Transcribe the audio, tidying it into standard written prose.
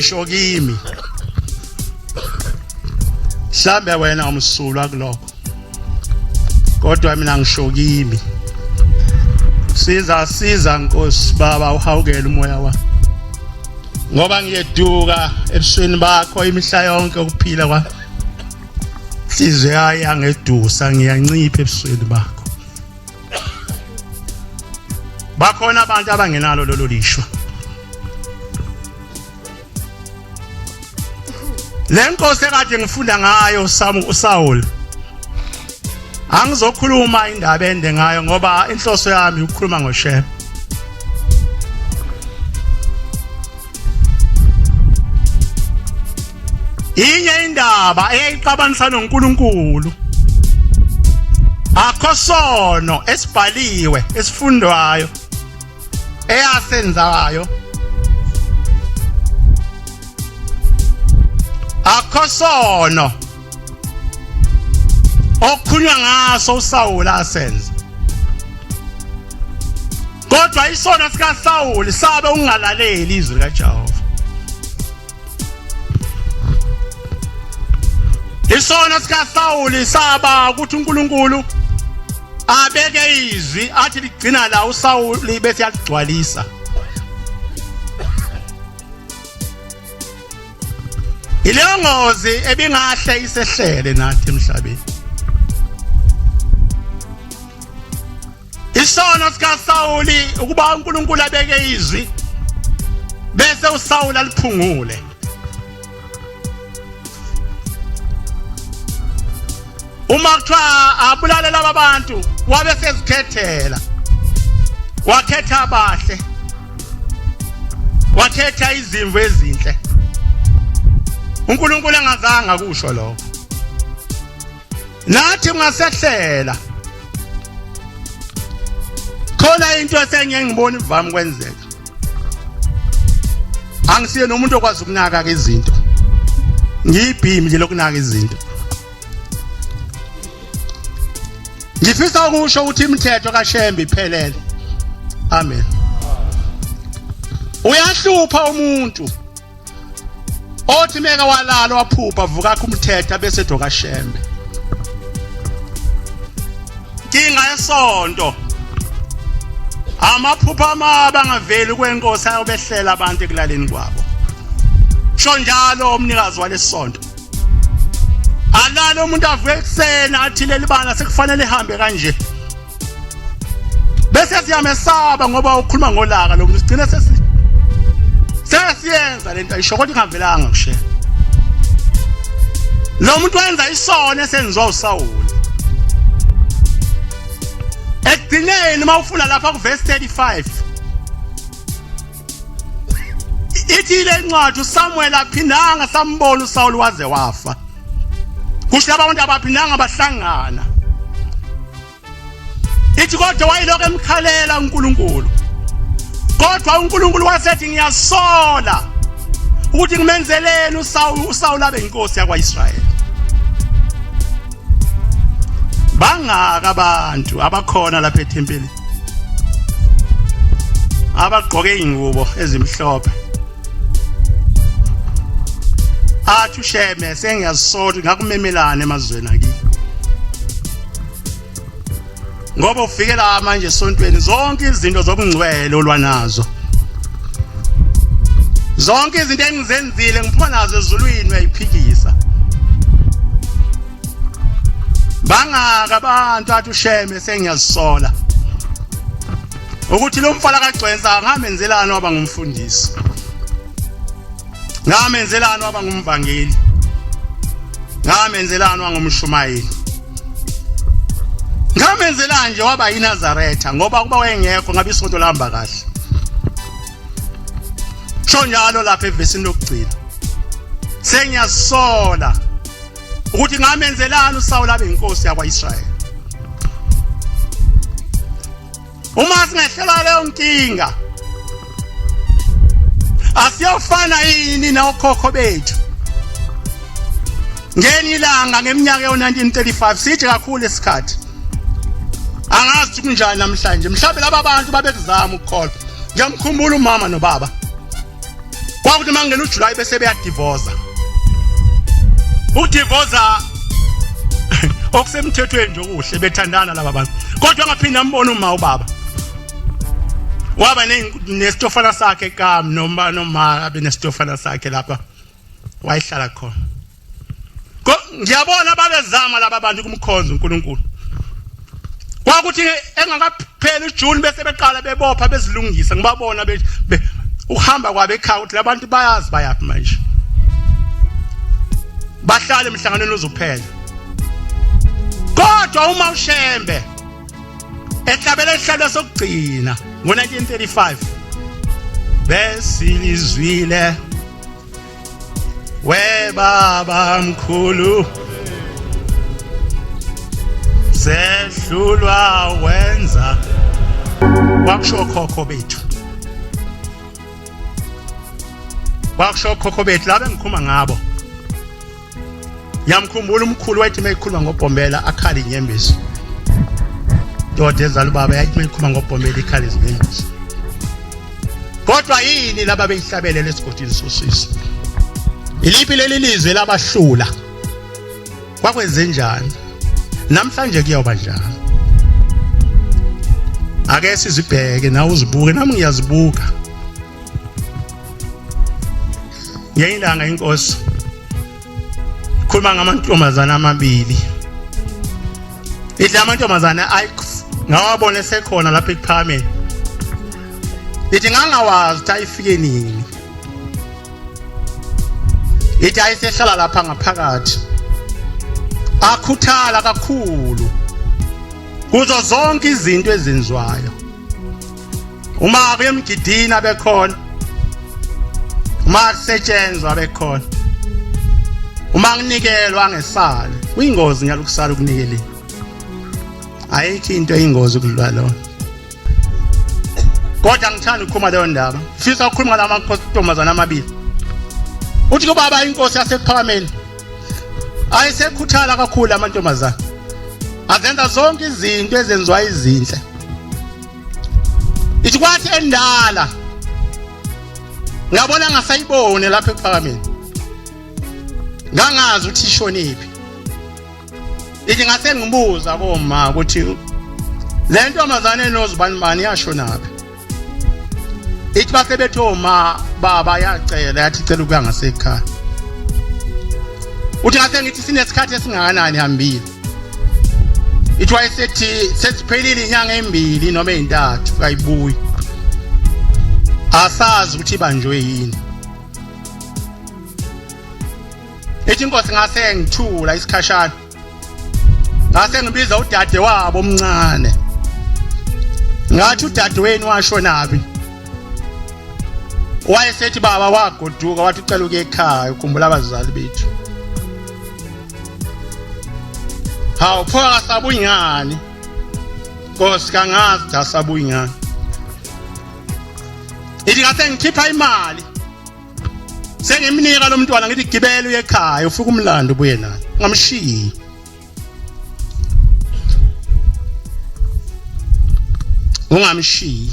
ngisho kimi mhlambe wena umsulwa kuloko kodwa mina ngisho kimi siza Nkosi Baba uhawukele umoya wa ngoba ngiyeduka ebusweni bakho imihla yonke ukuphila kwa sizwe ayangedusa ngiyancipha ebusweni bakho bakhona abantu abangenalo lolo lishwa lenkosi ekade ngifunda ngayo uSaul angizokhuluma indaba ende ngayo ngoba inhloso yami ukukhuluma ngoShem inye indaba eyayiqabanisa noNkulunkulu akho sono esibhaliwe esifundwayo eyasenzayo akho sono okhunywa ngaso uSaul asenza kodwa isono sikaSaul sabe ungalaleli izwi likaJehova isono sikaSaul saba ukuthi uNkulunkulu abeke izwi athi ligcina la uSaul bese yagcwalisa ilongozi ebingahle isehlele nathi emhlabeni isono sikaSaul ukuba uNkulunkulu abeke izwi bese uSaul aliphungule uma kuthiwa abulale laba bantu wabe sezikhethela wakhetha abahle wakhetha izimvu ezinhle uNkulunkulu engazange kusho lokho nathi ungasehlela khona into esengeke ngibone ivami kwenzeka angisiye nomuntu okwazi ukunaka izinto ngiyibhimi nje lokunaka izinto ngifisa ukusho ukuthi imithetho kaShembe iphelele amen uyahlupha umuntu othi meka walala waphupha vuka kumthetha bese doka Shembe kinga yesonto amaphupha amaba ngaveli kwenkosi ayobehlela abantu ekulaleni kwabo sho njalo umnikazi walesonto alalo umuntu avuke eksena athi leli bana sekufanele ihambe kanje bese siyamesaba ngoba ukhuluma ngolaka lo muntu sigcina sesiyenza lento ayisho kodwa ingavelanga kushe lo muntu wenza isono esenziwa uSaul ekugcineni mawufuna lapha kuverse 35 ithi le ncwadi uSamuel aphindanga sambona uSaul waze wafa kusho abantu abaphindanga bahlangana ithi kodwa wayiloko emkhalela uNkulunkulu kodwa uNkulunkulu wasethi ngiyasola ukuthi ngimenzeleni uSaul abe inkosi yakwaIsrayeli bangaka abantu abakhona lapha ethempelini abagqoke ingubo ezimhlophe athi uSheme sengiyazisola ngakumemelana emazweni akini ngoba ufike la manje esontweni zonke izinto zokungcwele olwanazo zonke izinto engizenzile ngiphuma nazo ezulwini uyayiphikisa bangaka abantu athi uSheme sengiyazisola ukuthi lo mfala kaGcwensa ngamenzelana waba ngumfundisi ngamenzelana waba ngumvangeli ngamenzelana wangumshumayeli ngamenzela nje waba yiNazaretha ngoba kuba wayengekho ngabe isonto lihamba kahle sho njalo lapha evesini lokugcina sengiyasola ukuthi ngamenzelana uSaul abe inkosi yakwaIsrayeli uma singehlela leyo nkinga asiyofana yini nokhokho bethu ngeni ilanga ngeminyaka yo1935 sithi kakhulu isikhathi angazi kunjani namhlanje mhlawumbe laba bantu babekuzama ukukholwa ngiyamkhumbula umama nobaba kwakuthi mangena uJuly bese beyadivorce udivorce okusemthethweni nje okuhle bethandana laba bantu kodwa ngaphinda mbona uma ubaba waba nesitofana sakhe kam noma abe nesitofana sakhe lapha wayihlala khona ngiyabona babezama laba bantu kumkhonza uNkulunkulu kwakuthi engakapheli uJune bese beqala bebopha bezilungisa ngibabona uhamba kwabe ekhaya ukuthi labantu bayazi bayaphi manje bahlale emhlanganweni uzophela kodwa uma uShembe ehlabela isihlalo sokugcina ngo1935 besilizwile webaba mkhulu sehlulwa wenza wakusho khokho bethu laba engikhuluma ngabo yamkhumbula umkhulu wayethi meyikhuluma ngobhombela akhala inyembezi doda ezala ubaba yayithi meyikhuluma ngobhombela ikhala izinyembezi kodwa yini laba beyihlabele lesigodini sosisi iliphi leli lizwe labahlula kwakwenze njani namhlanje kuyoba njani ake sizibheke nawe uzibuke nami ngiyazibuka ngiyilanga inkosi khuluma ngamantombazana amabili idla amantombazana ngawabona esekhona lapha ePharameni ithi ngangawazi ukuthi ayifike nini ithi ayisehlala lapha ngaphakathi akhuthala kakhulu kuzo zonke izinto ezenziwayo uma kuyemgidina bekhona uma kusetshenzwa bekhona uma nginikelwa ngesale kuyingozi nyalukusala ukunikela ayikho into eyingozi ukudlula lo kodwa ngithanda ukukhuluma leyo ndaba fisa ukukhuluma ngamantombazana amabili uthi kubaba inkosi yasePharameni ayisekhuthala kakhulu amantombazana azenza zonke izinto ezenziwa izinhle ithi kwathi endala ngabona ngasayibone lapha ePharameni ngangazi ukuthi ishoniphi ithi ngase ngibuza koma ukuthi le ntombazana enozibani yashonaphi ithi base bethoma baba yacela yathi cela ukuya ngasekhaya uthi ngase ngithi sinesikhathi esingakanani hambile ithi wayesethi sesiphelile inyanga embili noma ezintathu kayibuyi asazi ukuthi banjwe yini ithi inkosi ngase ngithula isikhashana ngase ngibiza udade wabo omncane ngathi udade wenu washonaphi wayesethi baba wagoduka wathi ucela ukuya ekhaya ukhumbula abazali bethu hawu pho akasabunyani Nkosi kangazi ukuthi asabunyani ithi ngase ngikhipha imali sengimnika lo mntwana ngithi gibela uye ekhaya ufika umlando ubuye naye ngamshiyi ungamshiyi